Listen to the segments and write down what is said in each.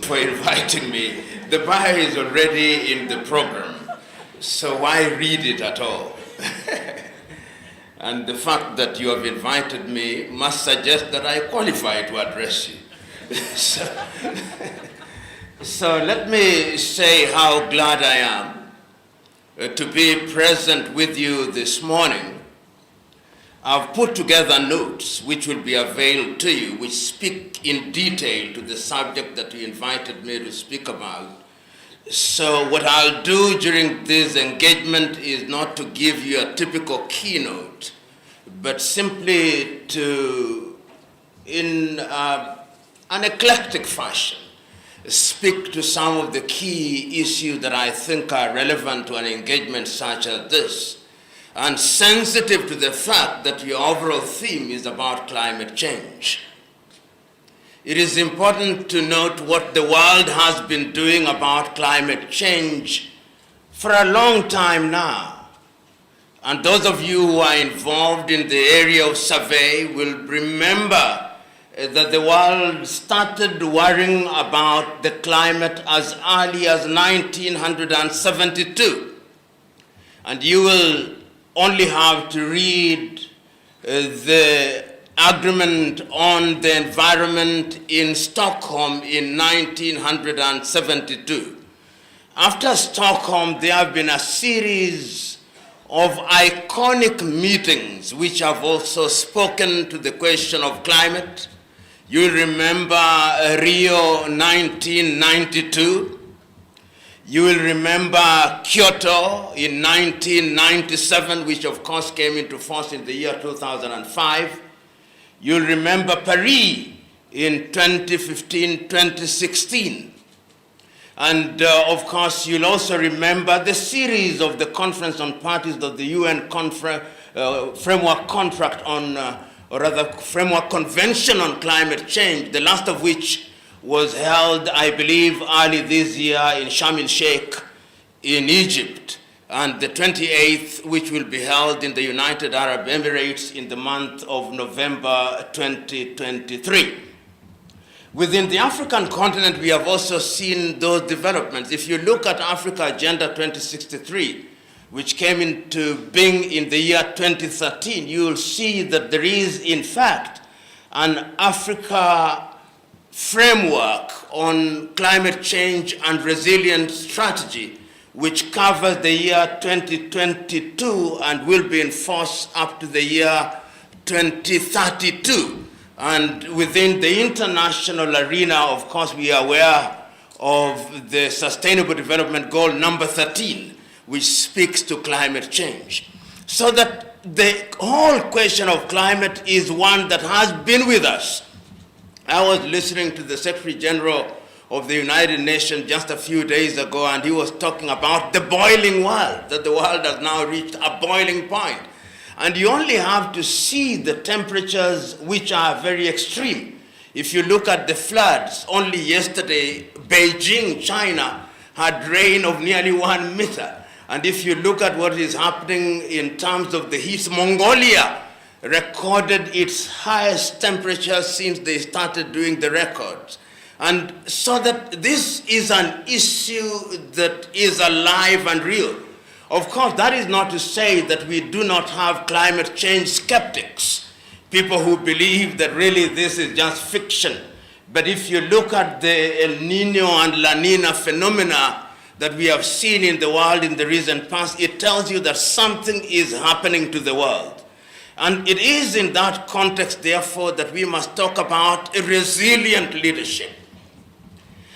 For inviting me. The bio is already in the program, so why read it at all? And the fact that you have invited me must suggest that I qualify to address you. So let me say how glad I am to be present with you this morning. I've put together notes which will be availed to you, which speak in detail to the subject that you invited me to speak about. So what I'll do during this engagement is not to give you a typical keynote, but simply to, in an eclectic fashion, speak to some of the key issues that I think are relevant to an engagement such as this, and sensitive to the fact that your overall theme is about climate change. It is important to note what the world has been doing about climate change for a long time now. And those of you who are involved in the area of survey will remember that the world started worrying about the climate as early as 1972. And you will only have to read the agreement on the environment in Stockholm in 1972. After Stockholm, there have been a series of iconic meetings which have also spoken to the question of climate. You remember Rio 1992. You will remember Kyoto in 1997, which of course came into force in the year 2005. You'll remember Paris in 2015, 2016. And of course, you'll also remember the series of the Conference on Parties of the UN Framework Contract on, or rather Framework Convention on Climate Change, the last of which was held, I believe, early this year in Sharm el-Sheikh in Egypt, and the 28th, which will be held in the United Arab Emirates in the month of November 2023. Within the African continent, we have also seen those developments. If you look at Africa Agenda 2063, which came into being in the year 2013, you will see that there is, in fact, an Africa framework on climate change and resilience strategy, which covers the year 2022 and will be in force up to the year 2032. And within the international arena, of course, we are aware of the Sustainable Development Goal number 13, which speaks to climate change. So that the whole question of climate is one that has been with us. I was listening to the Secretary General of the United Nations just a few days ago, and he was talking about the boiling world, that the world has now reached a boiling point. And you only have to see the temperatures which are very extreme. If you look at the floods, only yesterday, Beijing, China, had rain of nearly 1 meter. And if you look at what is happening in terms of the heat, Mongolia recorded its highest temperature since they started doing the records. And so that this is an issue that is alive and real. Of course, that is not to say that we do not have climate change skeptics, people who believe that really this is just fiction. But if you look at the El Nino and La Nina phenomena that we have seen in the world in the recent past, it tells you that something is happening to the world. And it is in that context, therefore, that we must talk about a resilient leadership.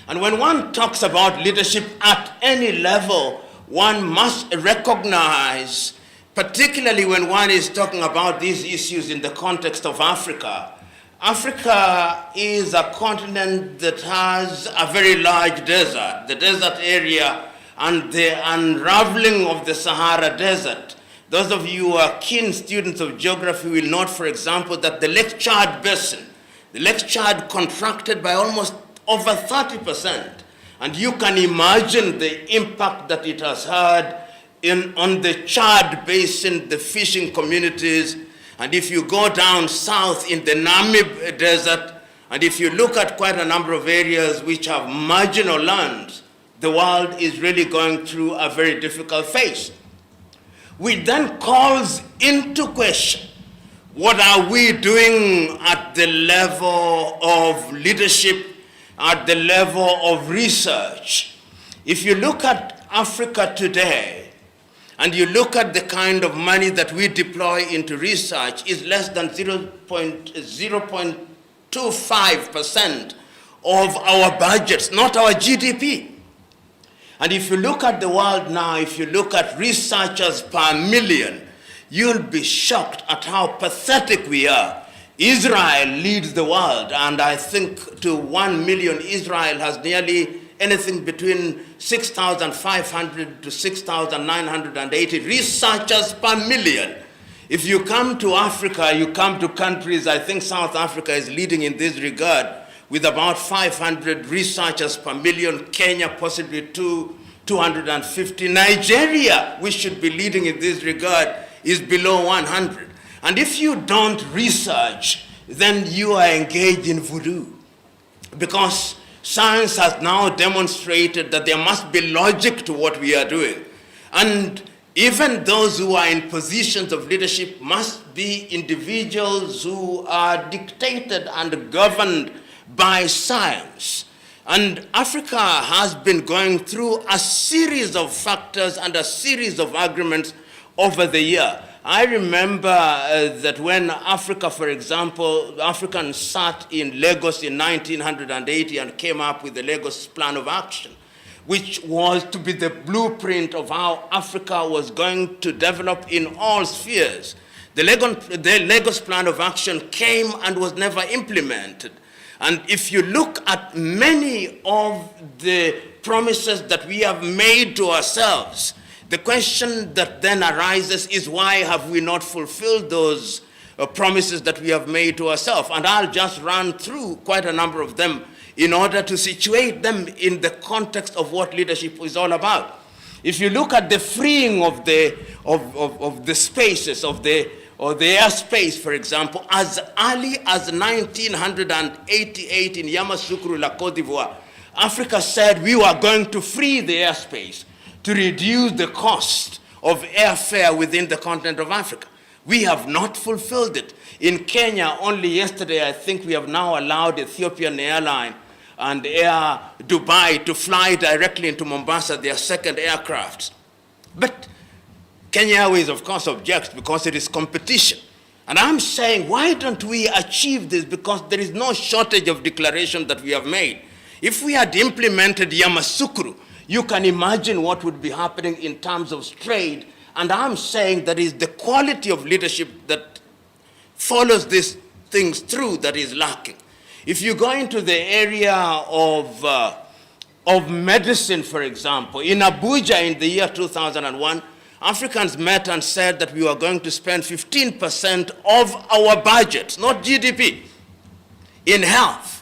And when one talks about leadership at any level, one must recognize, particularly when one is talking about these issues in the context of Africa, Africa is a continent that has a very large desert, the desert area and the unraveling of the Sahara Desert. Those of you who are keen students of geography will note, for example, that the Lake Chad Basin, the Lake Chad contracted by almost over 30%. And you can imagine the impact that it has had on the Chad Basin, the fishing communities. And if you go down south in the Namib Desert, And if you look at quite a number of areas which have marginal lands, the world is really going through a very difficult phase. Which then calls into question, what are we doing at the level of leadership, at the level of research? If you look at Africa today, and you look at the kind of money that we deploy into research, is less than 0.25% of our budgets, not our GDP. And if you look at the world now, if you look at researchers per million, you'll be shocked at how pathetic we are. Israel leads the world, and I think to 1 million, Israel has nearly anything between 6,500 to 6,980 researchers per million. If you come to Africa, you come to countries, I think South Africa is leading in this regard, with about 500 researchers per million, Kenya possibly 250. Nigeria, which should be leading in this regard, is below 100. And if you don't research, then you are engaged in voodoo. Because science has now demonstrated that there must be logic to what we are doing. And even those who are in positions of leadership must be individuals who are dictated and governed by science. And Africa has been going through a series of factors and a series of agreements over the year. I remember that when Africa, for example, Africans sat in Lagos in 1980 and came up with the Lagos Plan of Action, which was to be the blueprint of how Africa was going to develop in all spheres. The Lagos Plan of Action came and was never implemented. And if you look at many of the promises that we have made to ourselves, the question that then arises is, why have we not fulfilled those promises that we have made to ourselves? And I'll just run through quite a number of them in order to situate them in the context of what leadership is all about. If you look at the freeing of the spaces, or the airspace, for example, as early as 1988 in Yamoussoukro, La Côte d'Ivoire, Africa said we were going to free the airspace to reduce the cost of airfare within the continent of Africa. We have not fulfilled it. In Kenya, only yesterday, I think we have now allowed Ethiopian Airline and Air Dubai to fly directly into Mombasa, their second aircraft. But Kenya Airways, of course, objects because it is competition. And I'm saying, why don't we achieve this? Because there is no shortage of declaration that we have made. If we had implemented Yamoussoukro, you can imagine what would be happening in terms of trade. And I'm saying that is the quality of leadership that follows these things through that is lacking. If you go into the area of medicine, for example, in Abuja in the year 2001, Africans met and said that we were going to spend 15% of our budget, not GDP, in health.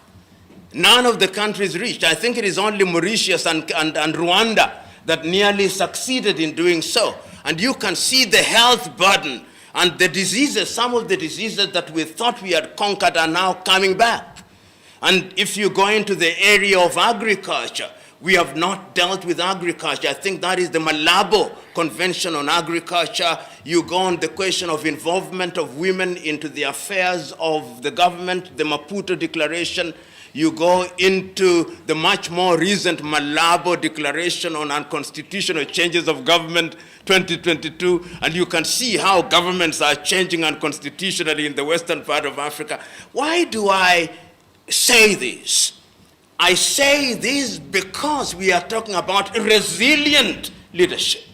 None of the countries reached. I think it is only Mauritius and Rwanda that nearly succeeded in doing so. And you can see the health burden and the diseases, some of the diseases that we thought we had conquered are now coming back. And if you go into the area of agriculture, we have not dealt with agriculture. I think that is the Malabo Convention on Agriculture. You go on the question of involvement of women into the affairs of the government, the Maputo Declaration. You go into the much more recent Malabo Declaration on Unconstitutional Changes of Government 2022, and you can see how governments are changing unconstitutionally in the western part of Africa. Why do I say this? I say this because we are talking about resilient leadership.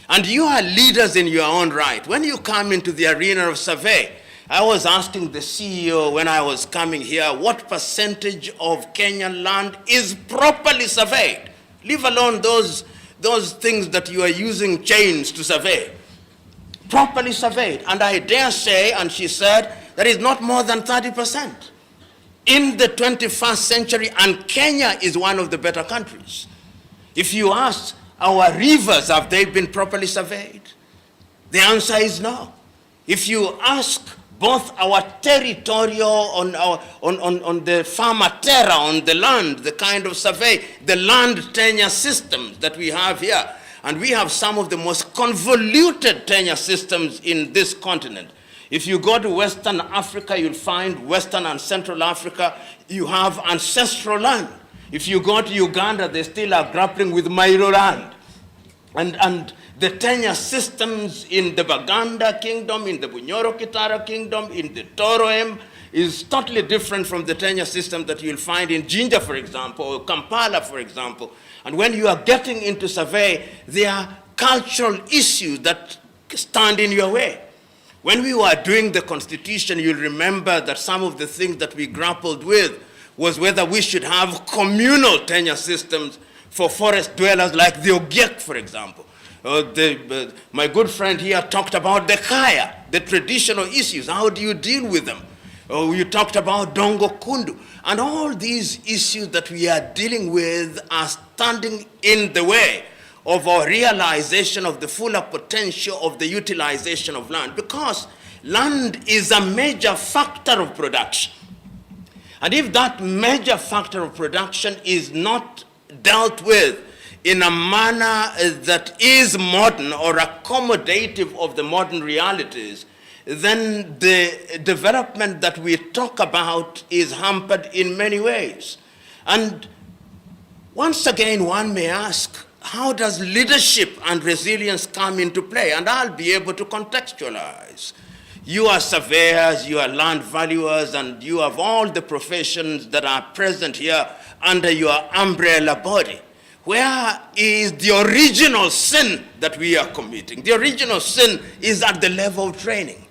And you are leaders in your own right. When you come into the arena of survey, I was asking the CEO when I was coming here, what percentage of Kenyan land is properly surveyed? Leave alone those things that you are using chains to survey. Properly surveyed. And I dare say, and she said, that is not more than 30%. In the 21st century, and Kenya is one of the better countries. If you ask our rivers, have they been properly surveyed? The answer is no. If you ask both our territorial, on the farmer terra, on the land, the kind of survey, the land tenure systems that we have here. And we have some of the most convoluted tenure systems in this continent. If you go to Western Africa, you'll find Western and Central Africa, you have ancestral land. If you go to Uganda, they still are grappling with Mairo land. And the tenure systems in the Baganda Kingdom, in the Bunyoro Kitara Kingdom, in the Toroem, is totally different from the tenure system that you'll find in Jinja, for example, or Kampala, for example. And when you are getting into survey, there are cultural issues that stand in your way. When we were doing the Constitution, you'll remember that some of the things that we grappled with was whether we should have communal tenure systems for forest dwellers like the Ogiek, for example. My good friend here talked about the Kaya, the traditional issues. How do you deal with them? You talked about Dongo Kundu. And all these issues that we are dealing with are standing in the way of our realization of the fuller potential of the utilization of land, because land is a major factor of production. And if that major factor of production is not dealt with in a manner that is modern or accommodative of the modern realities, then the development that we talk about is hampered in many ways. And once again, one may ask, how does leadership and resilience come into play? And I'll be able to contextualize. You are surveyors, you are land valuers, and you have all the professions that are present here under your umbrella body. Where is the original sin that we are committing? The original sin is at the level of training.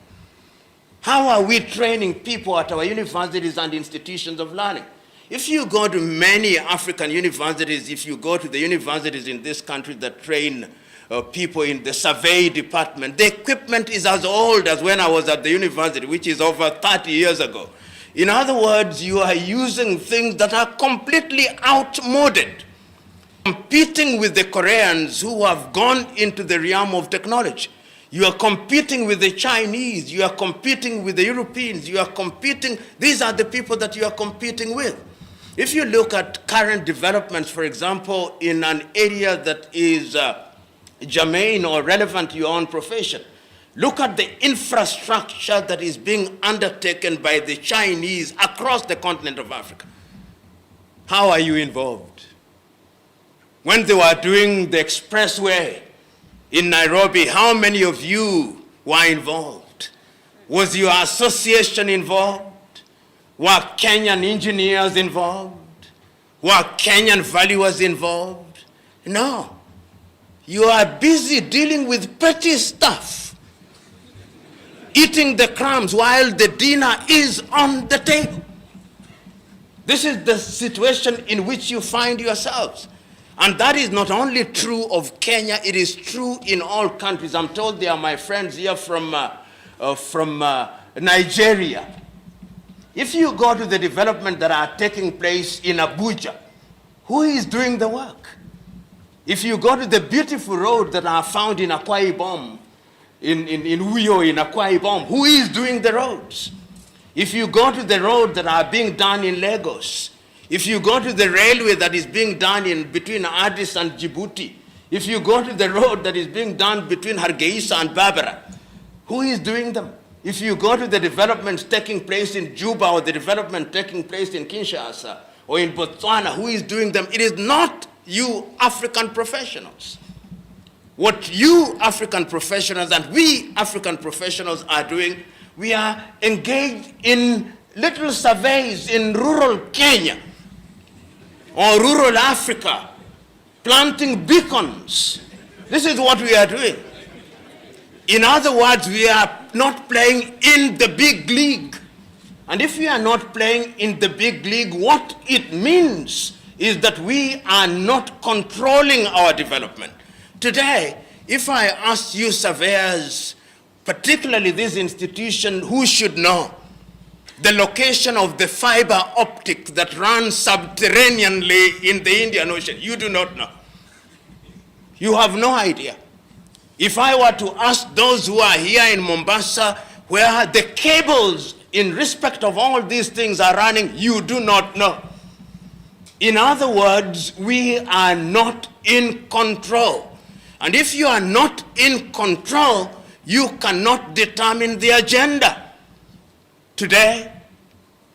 How are we training people at our universities and institutions of learning? If you go to many African universities, if you go to the universities in this country that train people in the survey department, the equipment is as old as when I was at the university, which is over 30 years ago. In other words, you are using things that are completely outmoded, competing with the Koreans who have gone into the realm of technology. You are competing with the Chinese, you are competing with the Europeans, you are competing, these are the people that you are competing with. If you look at current developments, for example, in an area that is germane or relevant to your own profession, look at the infrastructure that is being undertaken by the Chinese across the continent of Africa. How are you involved? When they were doing the expressway in Nairobi, how many of you were involved? Was your association involved? Were Kenyan engineers involved? Were Kenyan valuers involved? No. You are busy dealing with petty stuff, eating the crumbs while the dinner is on the table. This is the situation in which you find yourselves. And that is not only true of Kenya, it is true in all countries. I'm told they are my friends here from Nigeria. If you go to the development that are taking place in Abuja, who is doing the work? If you go to the beautiful roads that are found in Akwa Ibom, in Uyo, in Akwa Ibom, who is doing the roads? If you go to the roads that are being done in Lagos, if you go to the railway that is being done in between Addis and Djibouti, if you go to the road that is being done between Hargeisa and Barbara, who is doing them? If you go to the developments taking place in Juba or the development taking place in Kinshasa or in Botswana, who is doing them? It is not you African professionals. What you African professionals and we African professionals are doing, we are engaged in little surveys in rural Kenya or rural Africa, planting beacons. This is what we are doing. In other words, we are not playing in the big league. And if we are not playing in the big league, what it means is that we are not controlling our development. Today, if I ask you surveyors, particularly this institution, who should know the location of the fiber optic that runs subterraneanly in the Indian Ocean, you do not know. You have no idea. If I were to ask those who are here in Mombasa, where the cables in respect of all these things are running, you do not know. In other words, we are not in control. And if you are not in control, you cannot determine the agenda. Today,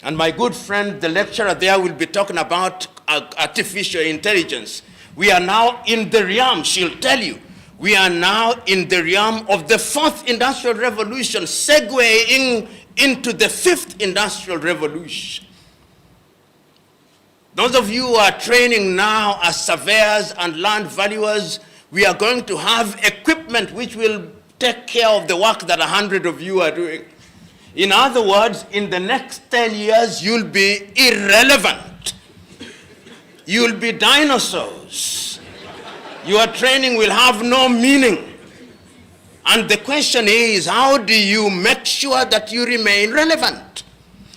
and my good friend, the lecturer there, will be talking about artificial intelligence. We are now in the realm, she'll tell you, we are now in the realm of the 4th industrial revolution, segueing into the 5th industrial revolution. Those of you who are training now as surveyors and land valuers, we are going to have equipment which will take care of the work that 100 of you are doing. In other words, in the next 10 years, you'll be irrelevant. You'll be dinosaurs. Your training will have no meaning. And the question is, how do you make sure that you remain relevant?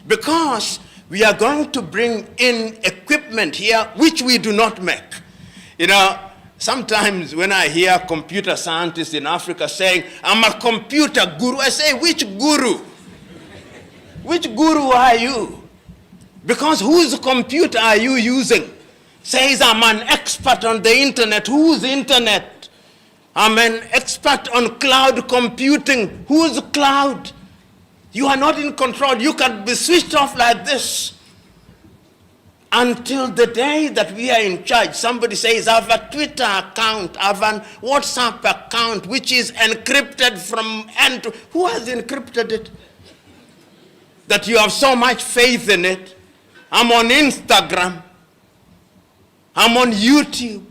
Because we are going to bring in equipment here which we do not make. You know, sometimes when I hear computer scientists in Africa saying, I'm a computer guru, I say, which guru? Which guru are you? Because whose computer are you using? Says, I'm an expert on the internet. Whose internet? I'm an expert on cloud computing. Whose cloud? You are not in control. You can be switched off like this. Until the day that we are in charge, somebody says, I have a Twitter account, I have a WhatsApp account, which is encrypted from end to... Who has encrypted it? That you have so much faith in it. I'm on Instagram. I'm on YouTube.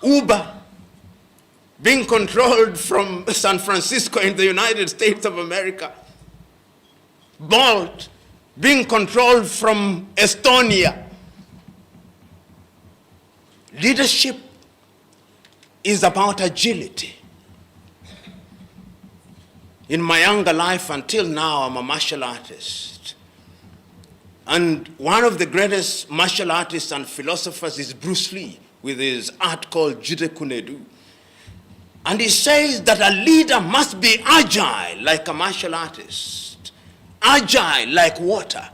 Uber, being controlled from San Francisco in the United States of America. Bolt, being controlled from Estonia. Leadership is about agility. In my younger life until now, I'm a martial artist. And one of the greatest martial artists and philosophers is Bruce Lee, with his art called Jude Kunedu. And he says that a leader must be agile like a martial artist. Agile like water.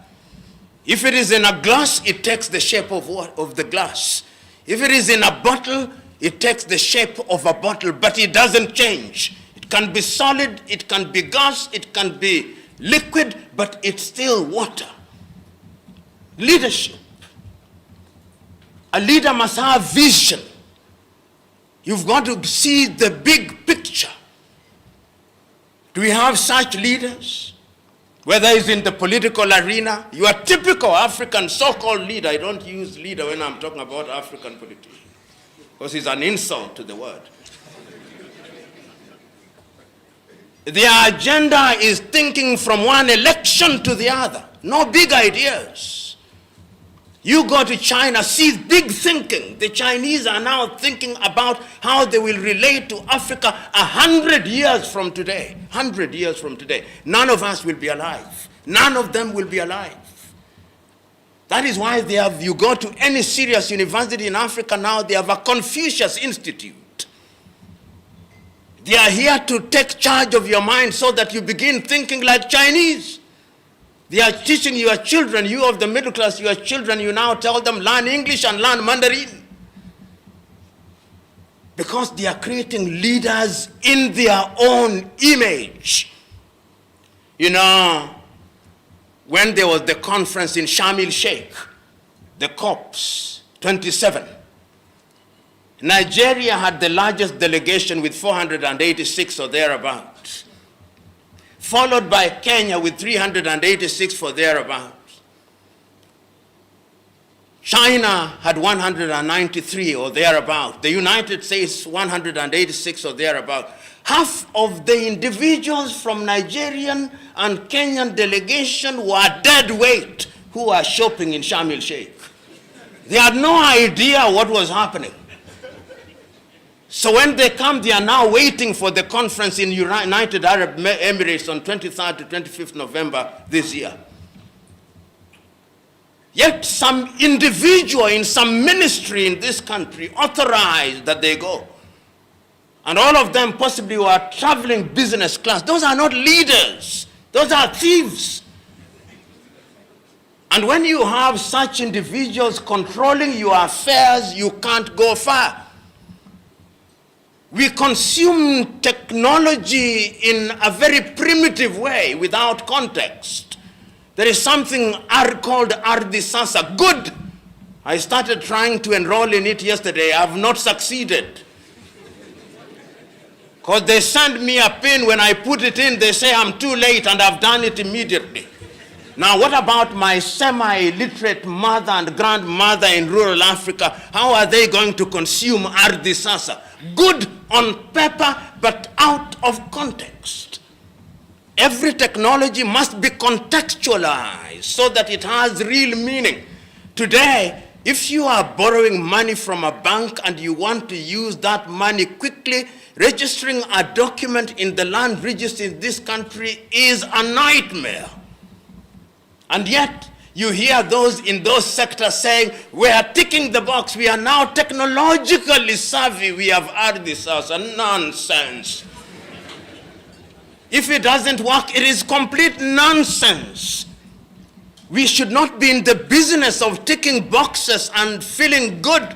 If it is in a glass, it takes the shape of the glass. If it is in a bottle, it takes the shape of a bottle, but it doesn't change. It can be solid, it can be gas, it can be liquid, but it's still water. Leadership. A leader must have vision. You've got to see the big picture. Do we have such leaders? Whether it's in the political arena, you are typical African so-called leader. I don't use leader when I'm talking about African politicians, because it's an insult to the word. Their agenda is thinking from one election to the other. No big ideas. You go to China, see big thinking. The Chinese are now thinking about how they will relate to Africa 100 years from today. 100 years from today. None of us will be alive. None of them will be alive. That is why you go to any serious university in Africa now, they have a Confucius Institute. They are here to take charge of your mind so that you begin thinking like Chinese. They are teaching your children, you of the middle class, your children, you now tell them learn English and learn Mandarin. Because they are creating leaders in their own image. You know, when there was the conference in Sharm el-Sheikh, the COPs 27, Nigeria had the largest delegation with 486 or thereabouts, followed by Kenya with 386 for thereabouts. China had 193 or thereabouts. The United States 186 or thereabouts. Half of the individuals from Nigerian and Kenyan delegation were dead weight who were shopping in Sharm el-Sheikh. They had no idea what was happening. So when they come, they are now waiting for the conference in United Arab Emirates on 23rd to 25th November this year. Yet some individual in some ministry in this country authorized that they go. And all of them possibly were traveling business class. Those are not leaders. Those are thieves. And when you have such individuals controlling your affairs, you can't go far. We consume technology in a very primitive way without context. There is something called Ardhi Sasa. Good. I started trying to enroll in it yesterday. I have not succeeded. Because they send me a pin. When I put it in, they say I'm too late, and I've done it immediately. Now, what about my semi-literate mother and grandmother in rural Africa? How are they going to consume Ardhi Sasa? Good on paper, but out of context. Every technology must be contextualized so that it has real meaning. Today, if you are borrowing money from a bank and you want to use that money quickly, registering a document in the land register in this country is a nightmare. And yet, you hear those in those sectors saying, we are ticking the box, we are now technologically savvy, we have heard this as a nonsense. If it doesn't work, it is complete nonsense. We should not be in the business of ticking boxes and feeling good.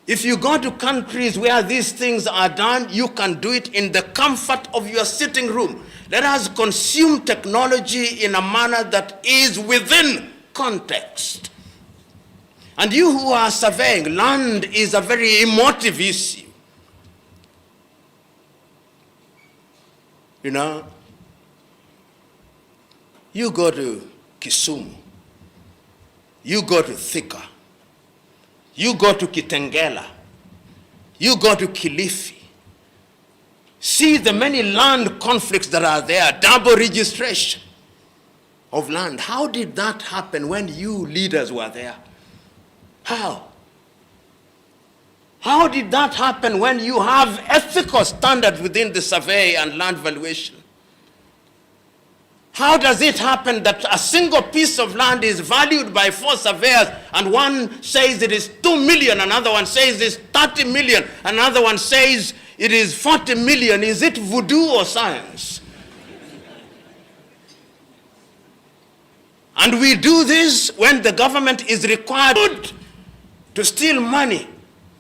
If you go to countries where these things are done, you can do it in the comfort of your sitting room. Let us consume technology in a manner that is within context. And you who are surveying, land is a very emotive issue. You know, you go to Kisumu, you go to Thika, you go to Kitengela, you go to Kilifi. See the many land conflicts that are there, double registration of land. How did that happen when you leaders were there? How? How did that happen when you have ethical standards within the survey and land valuation? How does it happen that a single piece of land is valued by 4 surveyors and one says it is 2 million, another one says it's 30 million, another one says it is 40 million? Is it voodoo or science? And we do this when the government is required to steal money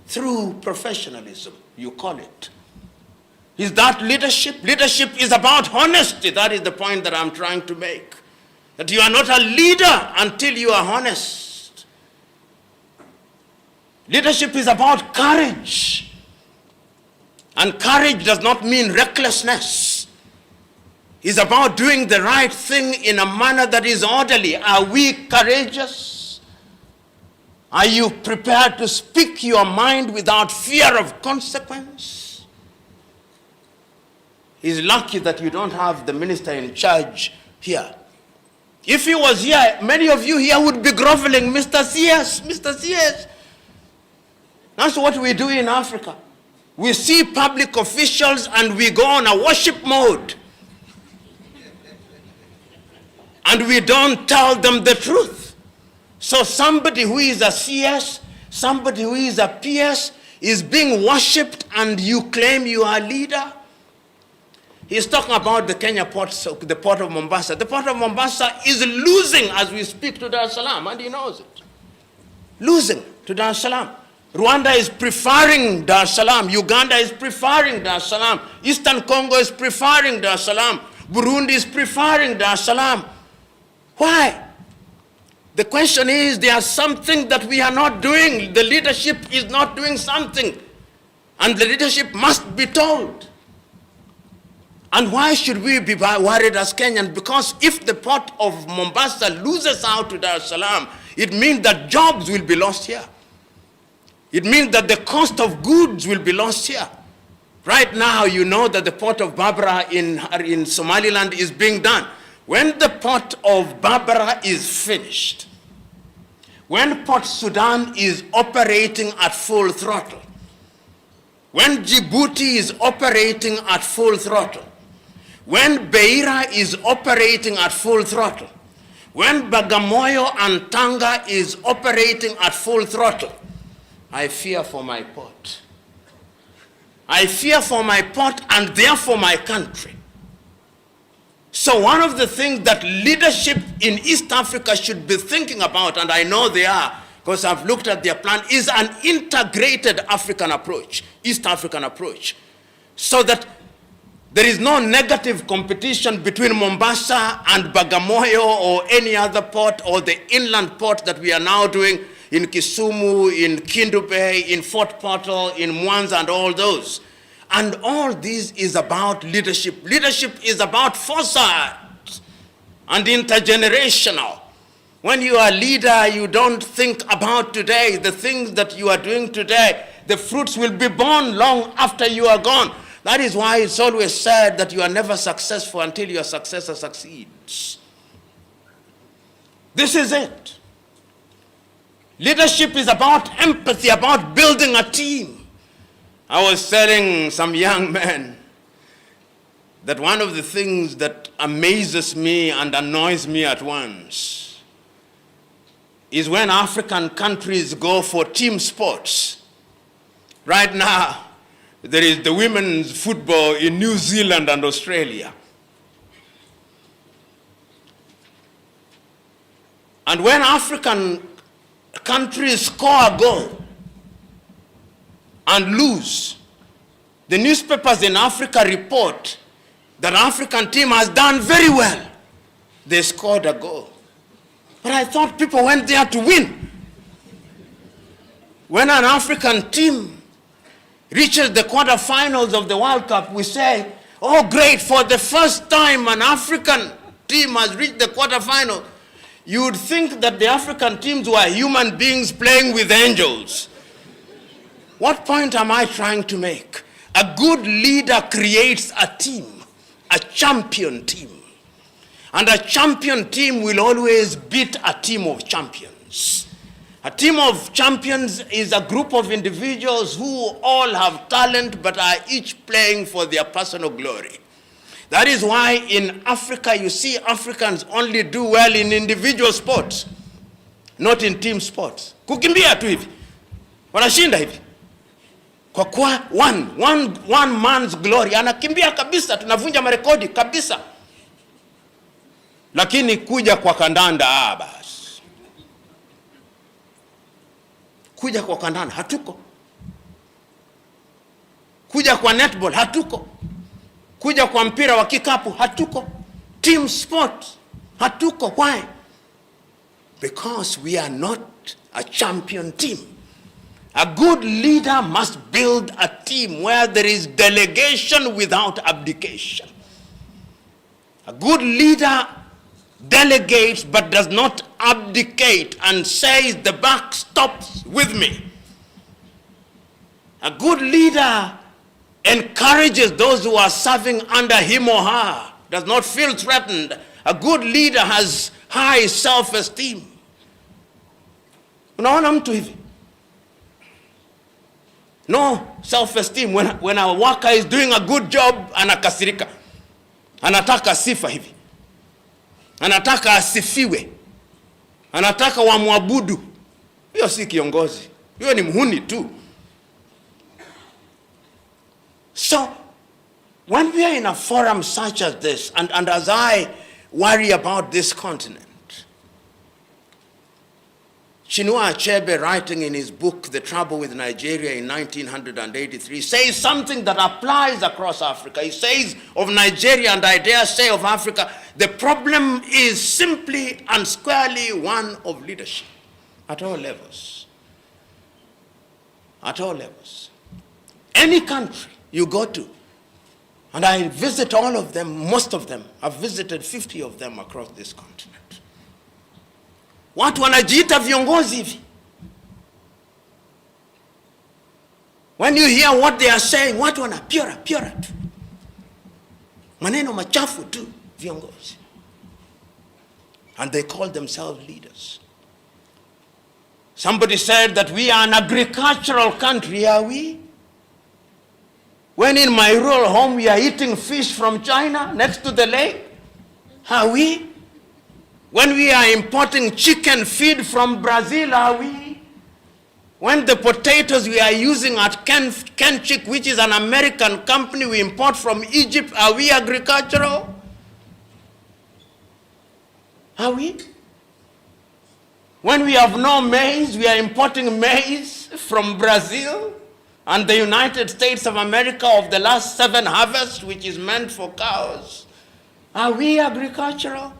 through professionalism, you call it. Is that leadership? Leadership is about honesty. That is the point that I'm trying to make. That you are not a leader until you are honest. Leadership is about courage. And courage does not mean recklessness. It's about doing the right thing in a manner that is orderly. Are we courageous? Are you prepared to speak your mind without fear of consequence? He's lucky that you don't have the minister in charge here. If he was here, many of you here would be groveling, Mr. CS, Mr. CS. That's what we do in Africa. We see public officials and we go on a worship mode. And we don't tell them the truth. So somebody who is a CS, somebody who is a PS is being worshipped and you claim you are a leader. He's talking about the Kenya port, the port of Mombasa. The port of Mombasa is losing as we speak to Dar es Salaam, and he knows it. Losing to Dar es Salaam. Rwanda is preferring Dar es Salaam. Uganda is preferring Dar es Salaam. Eastern Congo is preferring Dar es Salaam. Burundi is preferring Dar es Salaam. Why? The question is, there's something that we are not doing. The leadership is not doing something. And the leadership must be told. And why should we be worried as Kenyans? Because if the port of Mombasa loses out to Dar es Salaam, it means that jobs will be lost here. It means that the cost of goods will be lost here. Right now, you know that the port of Berbera in Somaliland is being done. When the port of Berbera is finished, when Port Sudan is operating at full throttle, when Djibouti is operating at full throttle, when Beira is operating at full throttle, when Bagamoyo and Tanga is operating at full throttle, I fear for my port. I fear for my pot and therefore my country. So one of the things that leadership in East Africa should be thinking about, and I know they are, because I've looked at their plan, is an integrated African approach, East African approach, so that there is no negative competition between Mombasa and Bagamoyo or any other port, or the inland port that we are now doing in Kisumu, in Kindu Bay, in Fort Portal, in Mwanza, and all those. And all this is about leadership. Leadership is about foresight and intergenerational. When you are a leader, you don't think about today. The things that you are doing today, the fruits will be born long after you are gone. That is why it's always said that you are never successful until your successor succeeds. This is it. Leadership is about empathy, about building a team. I was telling some young men that one of the things that amazes me and annoys me at once is when African countries go for team sports. Right now, there is the women's football in New Zealand and Australia. And when African countries score a goal and lose, the newspapers in Africa report that African team has done very well. They scored a goal. But I thought people went there to win. When an African team reaches the quarterfinals of the World Cup, we say, oh great, for the first time an African team has reached the quarterfinal. You would think that the African teams were human beings playing with angels. What point am I trying to make? A good leader creates a team, a champion team. And a champion team will always beat a team of champions. A team of champions is a group of individuals who all have talent but are each playing for their personal glory. That is why in Africa you see Africans only do well in individual sports, not in team sports. Kukimbia tu hivi, wanashinda hivi. Kwa kuwa one man's glory, anakimbia kabisa, tunavunja marekodi kabisa. Lakini kuja kwa kandanda, basi. Kuja kwa kandanda, hatuko. Kuja kwa netball, hatuko. Kuja kwa mpira wa kikapu, hatuko. Team sport, hatuko. Why? Because we are not a champion team. A good leader must build a team where there is delegation without abdication. A good leader delegates but does not abdicate and says the buck stops with me. A good leader encourages those who are serving under him or her, does not feel threatened. A good leader has high self-esteem. Unaona mtu hivi? No self-esteem. When a worker is doing a good job, anakasirika. Anataka sifa hivi. Anataka asifiwe. Anataka wamwabudu. Hiyo si kiongozi. Hiyo ni mhuni tu. So, when we are in a forum such as this, and as I worry about this continent, Chinua Achebe, writing in his book, The Trouble with Nigeria in 1983, says something that applies across Africa. He says of Nigeria, and I dare say of Africa, the problem is simply and squarely one of leadership at all levels. At all levels. Any country you go to, and I visit all of them, most of them, I've visited 50 of them across this continent. Watu wanajiita viongozi hivi. When you hear what they are saying, watu wanapyora tu. Maneno machafu tu, viongozi. And they call themselves leaders. Somebody said that we are an agricultural country, are we? When in my rural home we are eating fish from China next to the lake, are we? When we are importing chicken feed from Brazil, are we? When the potatoes we are using at Kenchik, which is an American company we import from Egypt, are we agricultural? Are we? When we have no maize, we are importing maize from Brazil and the United States of America of the last 7 harvests, which is meant for cows. Are we agricultural?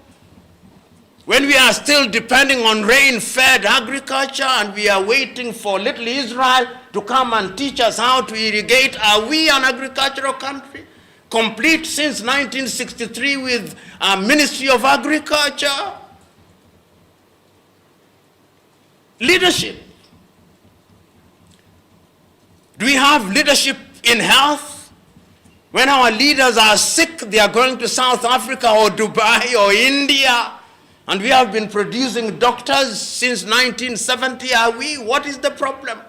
When we are still depending on rain-fed agriculture and we are waiting for little Israel to come and teach us how to irrigate, are we an agricultural country? Complete since 1963 with a Ministry of Agriculture? Leadership. Do we have leadership in health? When our leaders are sick, they are going to South Africa or Dubai or India. And we have been producing doctors since 1970. Are we? What is the problem?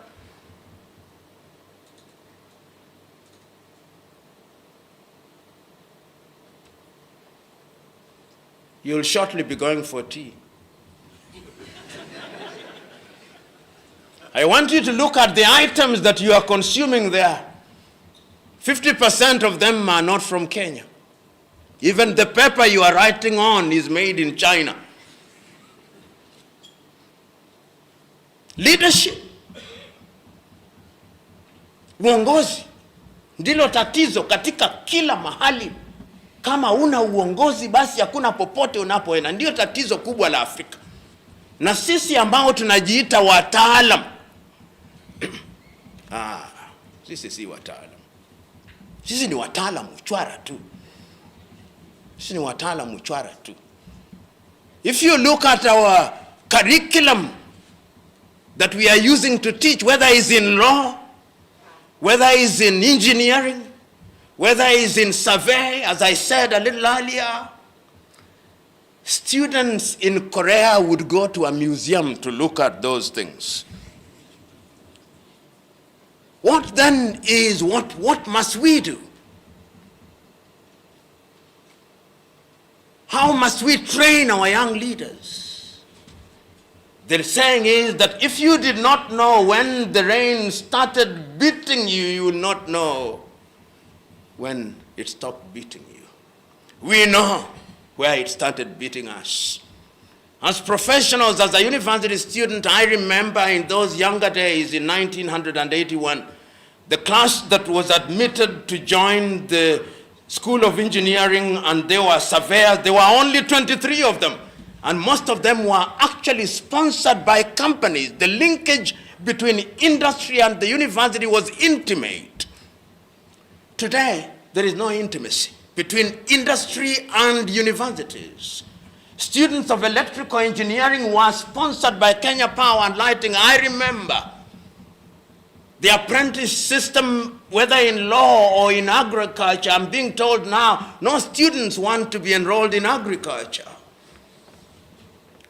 You'll shortly be going for tea. I want you to look at the items that you are consuming there. 50% of them are not from Kenya. Even the paper you are writing on is made in China. Leadership. Uongozi ndilo tatizo katika kila mahali. Kama una uongozi basi hakuna popote unapoenda. Ndio tatizo kubwa la Afrika. Na sisi ambao tunajiita wataalam. Sisi si wataalam. Sisi ni wataalam uchwara tu. Sisi ni wataalam uchwara tu. If you look at our curriculum that we are using to teach, whether it's in law, whether it's in engineering, whether it's in survey, as I said a little earlier, students in Korea would go to a museum to look at those things. What then is, what must we do? How must we train our young leaders? The saying is that if you did not know when the rain started beating you, you will not know when it stopped beating you. We know where it started beating us. As professionals, as a university student, I remember in those younger days in 1981, the class that was admitted to join the School of Engineering, and they were surveyors, there were only 23 of them. And most of them were actually sponsored by companies. The linkage between industry and the university was intimate. Today, there is no intimacy between industry and universities. Students of electrical engineering were sponsored by Kenya Power and Lighting. I remember the apprentice system, whether in law or in agriculture. I'm being told now, no students want to be enrolled in agriculture.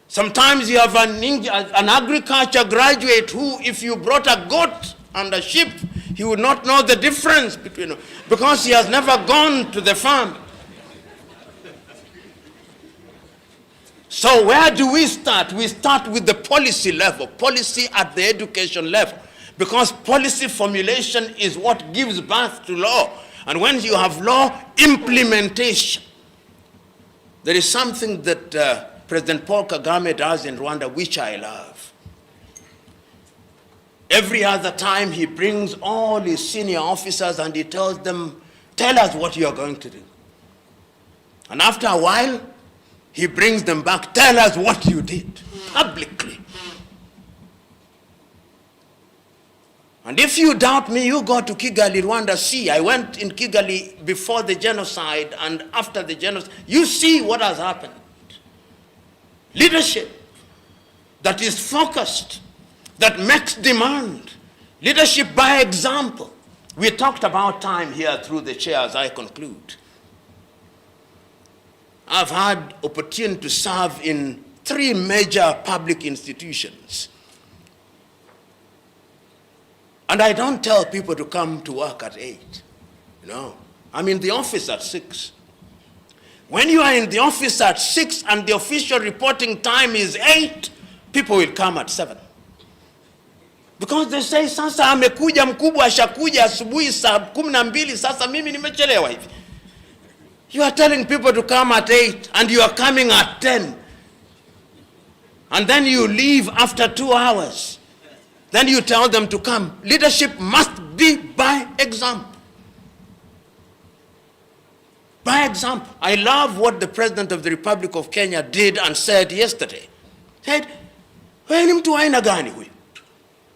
Sometimes you have an agriculture graduate who, if you brought a goat and a sheep, he would not know the difference between them because he has never gone to the farm. So where do we start? We start with the policy level, policy at the education level, because policy formulation is what gives birth to law. And when you have law, implementation. There is something that President Paul Kagame does in Rwanda, which I love. Every other time he brings all his senior officers and he tells them, tell us what you are going to do. And after a while, he brings them back, tell us what you did, publicly. And if you doubt me, you go to Kigali, Rwanda, see. I went in Kigali before the genocide and after the genocide. You see what has happened. Leadership that is focused, that makes demand. Leadership by example. We talked about time here through the chair as I conclude. I've had opportunity to serve in 3 major public institutions. And I don't tell people to come to work at 8. No, I'm in the office at 6. When you are in the office at 6 and the official reporting time is 8, people will come at 7. Because they say, sasa amekuja mkubwa, ashakuja asubuhi saa 12, sasa mimi nimechelewa hivi. You are telling people to come at 8 and you are coming at 10. And then you leave after 2 hours. Then you tell them to come. Leadership must be by example. By example. I love what the President of the Republic of Kenya did and said yesterday. He said, wewe ni mtu wa aina gani huyu?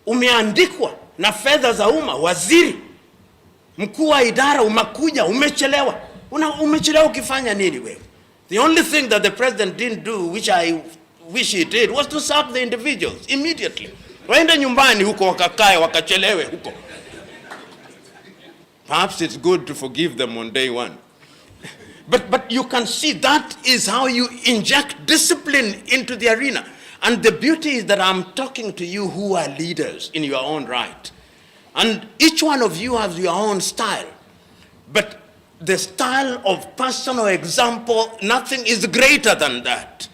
Umeandikwa na fedha za umma, waziri, mkuu wa idara, umekuja, umechelewa. Umechelewa ukifanya nini wewe? The only thing that the president didn't do, which I wish he did, was to sack the individuals immediately. Waende nyumbani huko wakakae wakachelewe huko. Perhaps it's good to forgive them on day one. But you can see that is how you inject discipline into the arena. And the beauty is that I'm talking to you who are leaders in your own right. And each one of you has your own style. But the style of personal example, nothing is greater than that.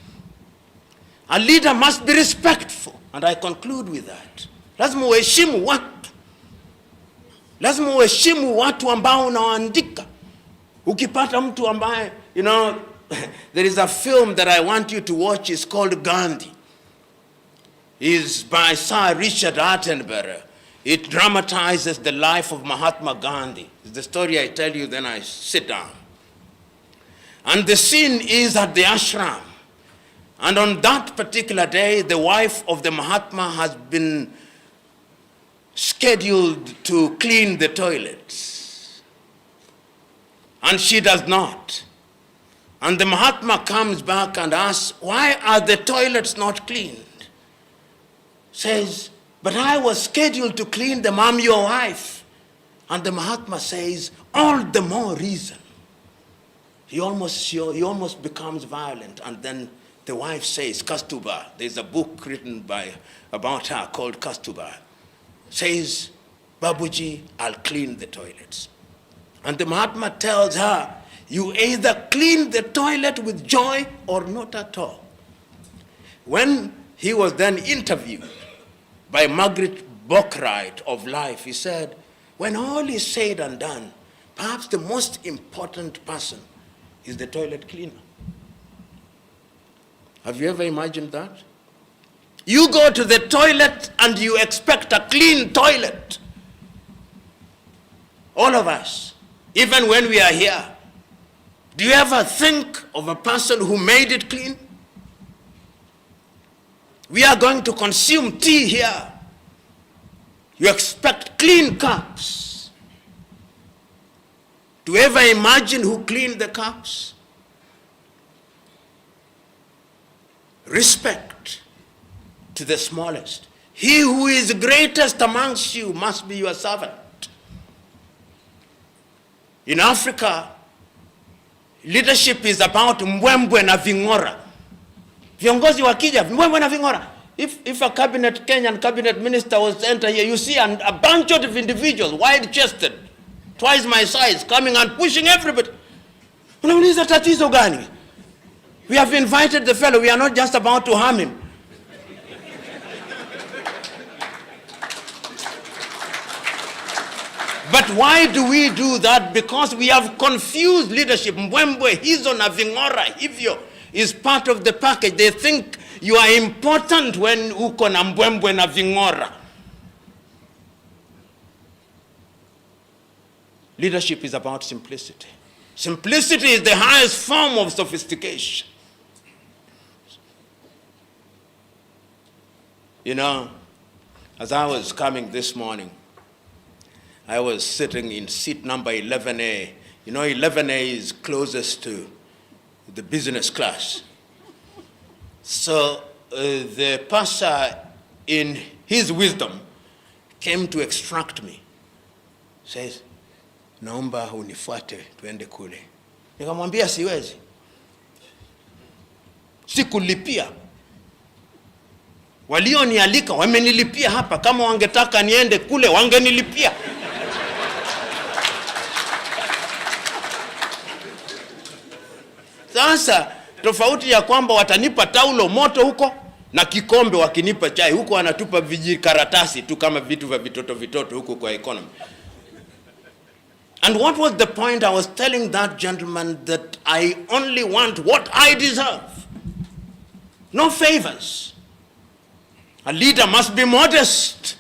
A leader must be respectful. And I conclude with that. Lazima uheshimu watu. Lazima uheshimu watu ambao unawaandika. Ukipata mtu ambaye, you know, there is a film that I want you to watch. It's called Gandhi. It's by Sir Richard Attenborough. It dramatizes the life of Mahatma Gandhi. It's the story I tell you, then I sit down. And the scene is at the ashram. And on that particular day, the wife of the Mahatma has been scheduled to clean the toilets. And she does not. And the Mahatma comes back and asks, why are the toilets not cleaned? Says, but I was scheduled to clean them, I'm your wife. And the Mahatma says, all the more reason. He almost becomes violent. And then the wife says, Kastuba, there's a book written about her called Kastuba, says, Babuji, I'll clean the toilets. And the Mahatma tells her, you either clean the toilet with joy or not at all. When he was then interviewed by Margaret Bockright of Life, he said, when all is said and done, perhaps the most important person is the toilet cleaner. Have you ever imagined that? You go to the toilet and you expect a clean toilet. All of us, even when we are here, do you ever think of a person who made it clean? We are going to consume tea here. You expect clean cups. Do you ever imagine who cleaned the cups? Respect to the smallest. He who is greatest amongst you must be your servant. In Africa, leadership is about mbwembwe na vingora. Viongozi wakija, mbwembwe na vingora. If a Kenyan cabinet minister was to enter here, you see a bunch of individuals, wide-chested, twice my size, coming and pushing everybody. Unauliza tatizo gani? We have invited the fellow, we are not just about to harm him. But why do we do that? Because we have confused leadership. Mbwembwe, hizo na vingora, hivyo is part of the package. They think you are important when uko na mbwembwe na vingora. Leadership is about simplicity. Simplicity is the highest form of sophistication. You know, as I was coming this morning, I was sitting in seat number 11A. You know, 11A is closest to the business class. So the pastor, in his wisdom, came to extract me. Says, naomba unifuate tuende kule. Nikamwambia siwezi. Sikulipia. Walionialika wamenilipia hapa, kama wangetaka niende kule wangenilipia. Sasa tofauti ya kwamba watanipa taulo moto huko na kikombe wakinipa chai, huko anatupa vijikaratasi tu kama vitu vya vitoto huko kwa economy. And what was the point? I was telling that gentleman that I only want what I deserve. No favors. A leader must be modest.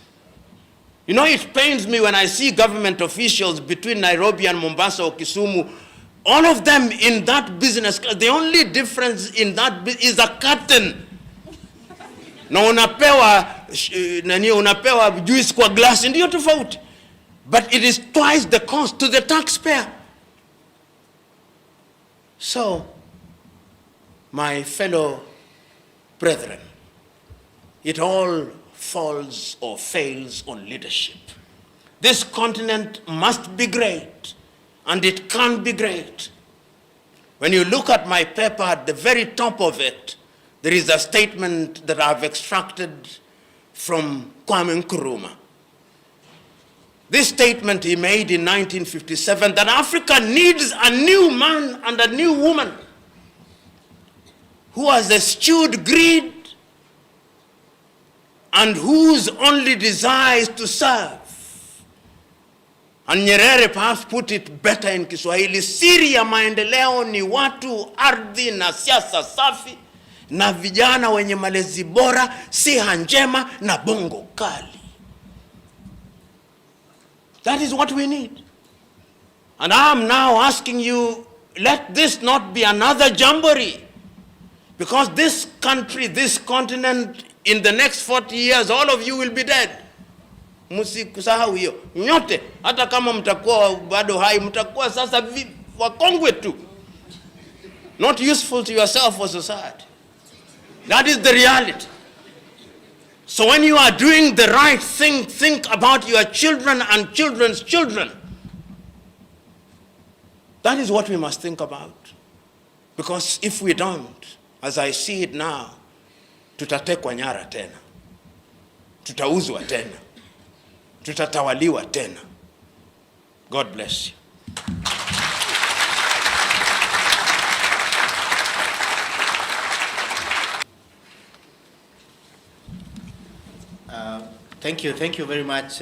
You know, it pains me when I see government officials between Nairobi and Mombasa or Kisumu, all of them in that business class. The only difference in that is a curtain. Na unapewa juice kwa glass, ndiyo tofauti. But it is twice the cost to the taxpayer. So, my fellow brethren, it all falls or fails on leadership. This continent must be great, and it can be great. When you look at my paper, at the very top of it, there is a statement that I've extracted from Kwame Nkrumah. This statement he made in 1957, that Africa needs a new man and a new woman who has eschewed greed and whose only desire is to serve. And Nyerere perhaps put it better in Kiswahili: siri ya maendeleo ni watu, ardhi na siasa safi na vijana wenye malezi bora, siha njema na bongo kali. That is what we need. And I am now asking you, let this not be another jamboree. Because this country, this continent, in the next 40 years, all of you will be dead. Msikusahau hiyo. Nyote, hata kama mtakuwa bado hai, mtakuwa sasa wakongwe tu. Not useful to yourself or society. That is the reality. So when you are doing the right thing, think about your children and children's children. That is what we must think about. Because if we don't, as I see it now, tutatekwa nyara tena, tutauzwa tena, tutatawaliwa tena. God bless you. Thank you very much,